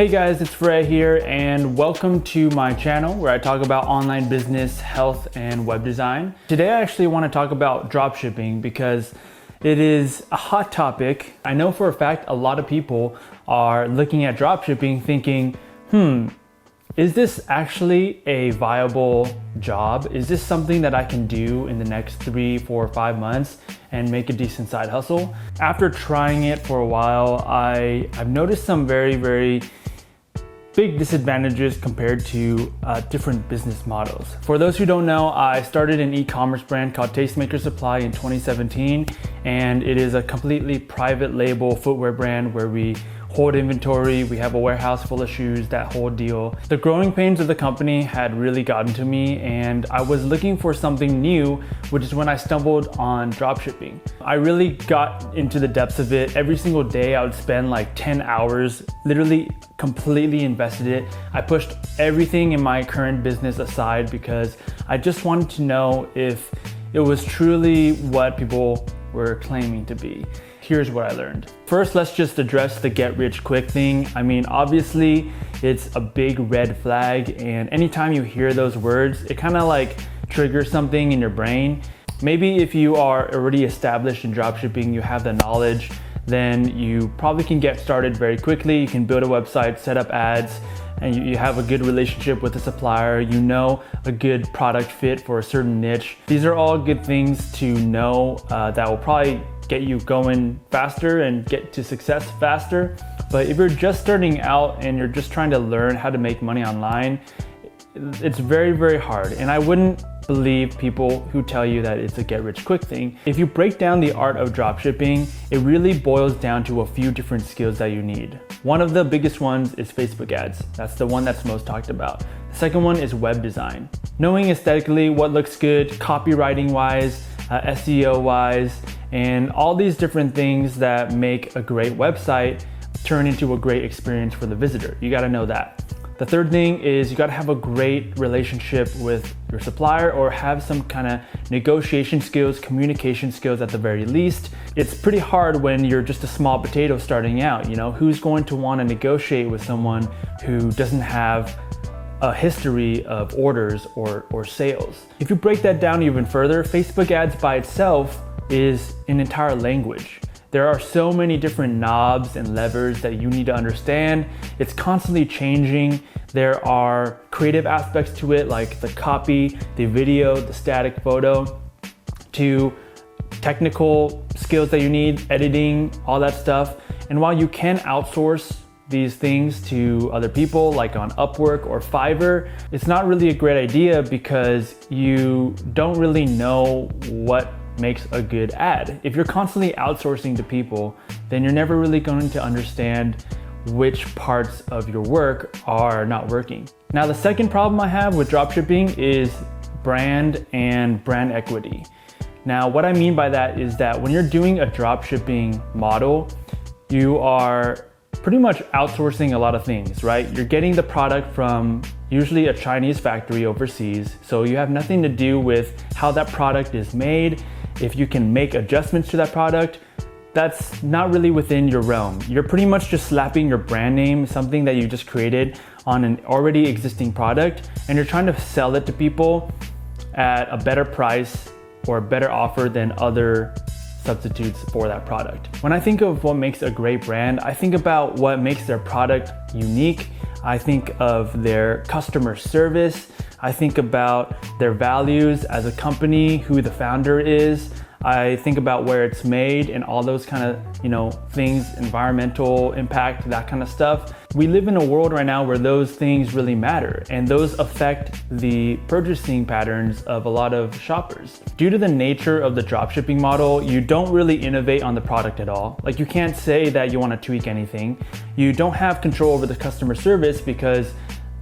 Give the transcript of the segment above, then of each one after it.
Hey guys, it's Ray here and welcome to my channel where I talk about online business, health, and web design. Today I actually want to talk about dropshipping because it is a hot topic. I know for a fact a lot of people are looking at dropshipping thinking, is this actually a viable job? Is this something that I can do in the next 3, 4, 5 months and make a decent side hustle? After trying it for a while, I've noticed some very big disadvantages compared to different business models. For those who don't know, I started an e-commerce brand called Tastemaker Supply in 2017, and it is a completely private label footwear brand where we hold inventory, we have a warehouse full of shoes, that whole deal. The growing pains of the company had really gotten to me and I was looking for something new, which is when I stumbled on dropshipping. I really got into the depths of it. Every single day I would spend like 10 hours, literally completely invested in it. I pushed everything in my current business aside because I just wanted to know if it was truly what people were claiming to be. Here's what I learned. First, let's just address the get rich quick thing. I mean, obviously it's a big red flag, and anytime you hear those words, it kind of like triggers something in your brain. Maybe if you are already established in dropshipping, you have the knowledge, then you probably can get started very quickly. You can build a website, set up ads, and you have a good relationship with the supplier. You know a good product fit for a certain niche. These are all good things to know that will probably get you going faster and get to success faster. But if you're just starting out and you're just trying to learn how to make money online, it's very hard. And I wouldn't believe people who tell you that it's a get rich quick thing. If you break down the art of dropshipping, it really boils down to a few different skills that you need. One of the biggest ones is Facebook ads. That's the one that's most talked about. The second one is web design. Knowing aesthetically what looks good, copywriting wise, SEO wise, and all these different things that make a great website turn into a great experience for the visitor. You gotta know that. The third thing is you gotta have a great relationship with your supplier or have some kind of negotiation skills, communication skills at the very least. It's pretty hard when you're just a small potato starting out, you know? Who's going to wanna negotiate with someone who doesn't have a history of orders or sales? If you break that down even further, Facebook ads by itself is an entire language. There are so many different knobs and levers that you need to understand. It's constantly changing. There are creative aspects to it, like the copy, the video, the static photo, to technical skills that you need, editing, all that stuff. And while you can outsource these things to other people like on Upwork or Fiverr, it's not really a great idea because you don't really know what makes a good ad. If you're constantly outsourcing to people, then you're never really going to understand which parts of your work are not working. Now, the second problem I have with dropshipping is brand and brand equity. Now, what I mean by that is that when you're doing a dropshipping model, you are pretty much outsourcing a lot of things, right? You're getting the product from usually a Chinese factory overseas, so you have nothing to do with how that product is made. If you can make adjustments to that product, that's not really within your realm. You're pretty much just slapping your brand name, something that you just created, on an already existing product, and you're trying to sell it to people at a better price or a better offer than other substitutes for that product. When I think of what makes a great brand, I think about what makes their product unique. I think of their customer service. I think about their values as a company, who the founder is. I think about where it's made and all those kind of, things, environmental impact, that kind of stuff. We live in a world right now where those things really matter, and those affect the purchasing patterns of a lot of shoppers. Due to the nature of the dropshipping model, you don't really innovate on the product at all. Like, you can't say that you want to tweak anything. You don't have control over the customer service because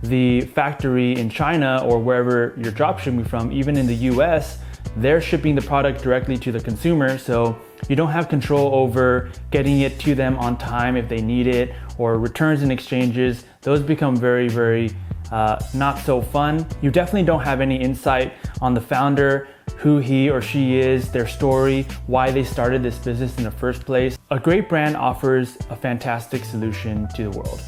the factory in China or wherever you're dropshipping from, even in the US, they're shipping the product directly to the consumer, so you don't have control over getting it to them on time if they need it, or returns and exchanges. Those become very not so fun. You definitely don't have any insight on the founder, who he or she is, their story, why they started this business in the first place. A great brand offers a fantastic solution to the world.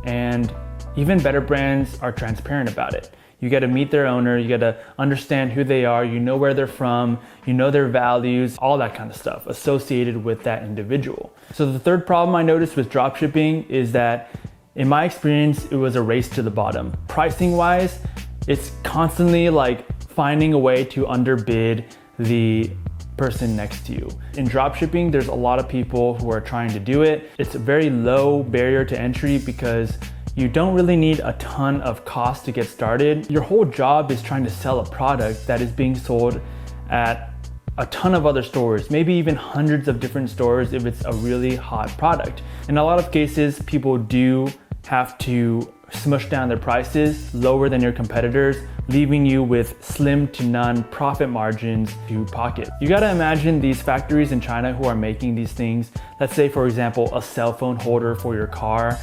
and even better brands are transparent about it. You got to meet their owner, you got to understand who they are, you know where they're from, you know their values, all that kind of stuff associated with that individual. So the third problem I noticed with dropshipping is that in my experience, it was a race to the bottom. Pricing wise, it's constantly like finding a way to underbid the person next to you. In dropshipping, there's a lot of people who are trying to do it. It's a very low barrier to entry because you don't really need a ton of cost to get started. Your whole job is trying to sell a product that is being sold at a ton of other stores, maybe even hundreds of different stores if it's a really hot product. In a lot of cases, people do have to smush down their prices lower than your competitors, leaving you with slim to none profit margins to pocket. You gotta imagine these factories in China who are making these things. Let's say, for example, a cell phone holder for your car.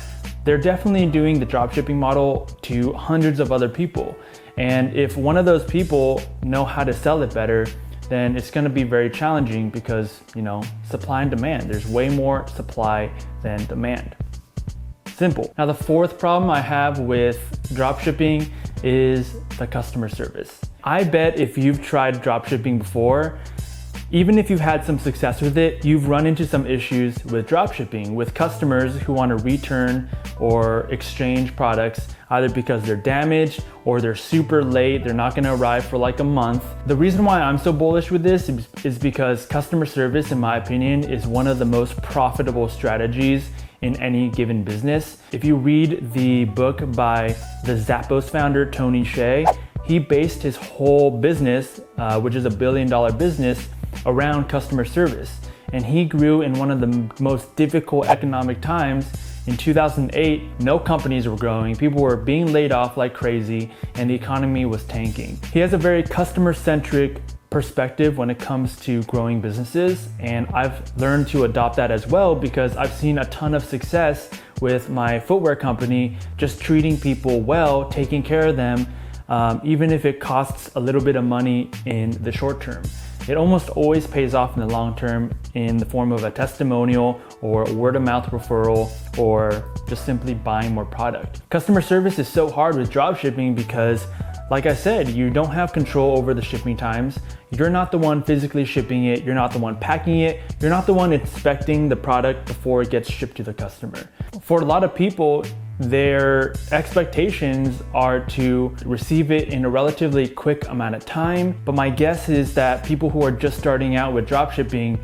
They're definitely doing the dropshipping model to hundreds of other people. And if one of those people know how to sell it better, then it's gonna be very challenging because, supply and demand. There's way more supply than demand. Simple. Now the fourth problem I have with dropshipping is the customer service. I bet if you've tried dropshipping before, even if you've had some success with it, you've run into some issues with dropshipping, with customers who want to return or exchange products, either because they're damaged or they're super late, they're not going to arrive for like a month. The reason why I'm so bullish with this is because customer service, in my opinion, is one of the most profitable strategies in any given business. If you read the book by the Zappos founder, Tony Hsieh, he based his whole business, which is $1 billion business, around customer service. And he grew in one of the most difficult economic times. In 2008, no companies were growing, people were being laid off like crazy, and the economy was tanking. He has a very customer-centric perspective when it comes to growing businesses, and I've learned to adopt that as well because I've seen a ton of success with my footwear company, just treating people well, taking care of them, even if it costs a little bit of money in the short term. It almost always pays off in the long term in the form of a testimonial or a word of mouth referral or just simply buying more product. Customer service is so hard with dropshipping because, like I said, you don't have control over the shipping times. You're not the one physically shipping it. You're not the one packing it. You're not the one inspecting the product before it gets shipped to the customer. For a lot of people, their expectations are to receive it in a relatively quick amount of time. But my guess is that people who are just starting out with dropshipping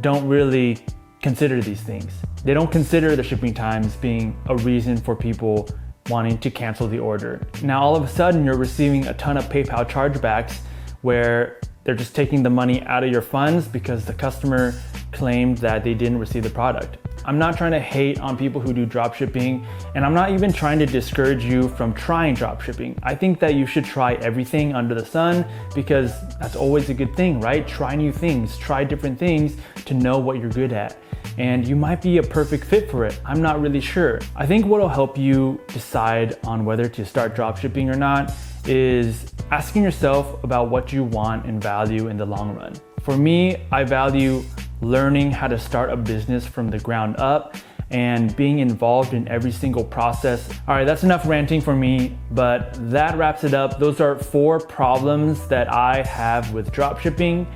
don't really consider these things. They don't consider the shipping times being a reason for people wanting to cancel the order. Now all of a sudden you're receiving a ton of PayPal chargebacks where they're just taking the money out of your funds because the customer claimed that they didn't receive the product. I'm not trying to hate on people who do dropshipping, and I'm not even trying to discourage you from trying dropshipping. I think that you should try everything under the sun because that's always a good thing, right? Try new things, try different things to know what you're good at. And you might be a perfect fit for it. I'm not really sure. I think what'll help you decide on whether to start dropshipping or not is asking yourself about what you want and value in the long run. For me, I value learning how to start a business from the ground up and being involved in every single process. All right, that's enough ranting for me, but that wraps it up. Those are 4 problems that I have with dropshipping.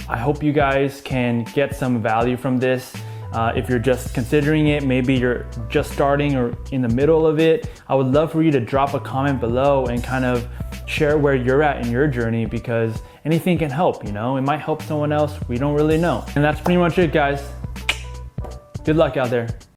I hope you guys can get some value from this. If you're just considering it, maybe you're just starting or in the middle of it, I would love for you to drop a comment below and kind of share where you're at in your journey because anything can help, it might help someone else, we don't really know. And that's pretty much it, guys. Good luck out there.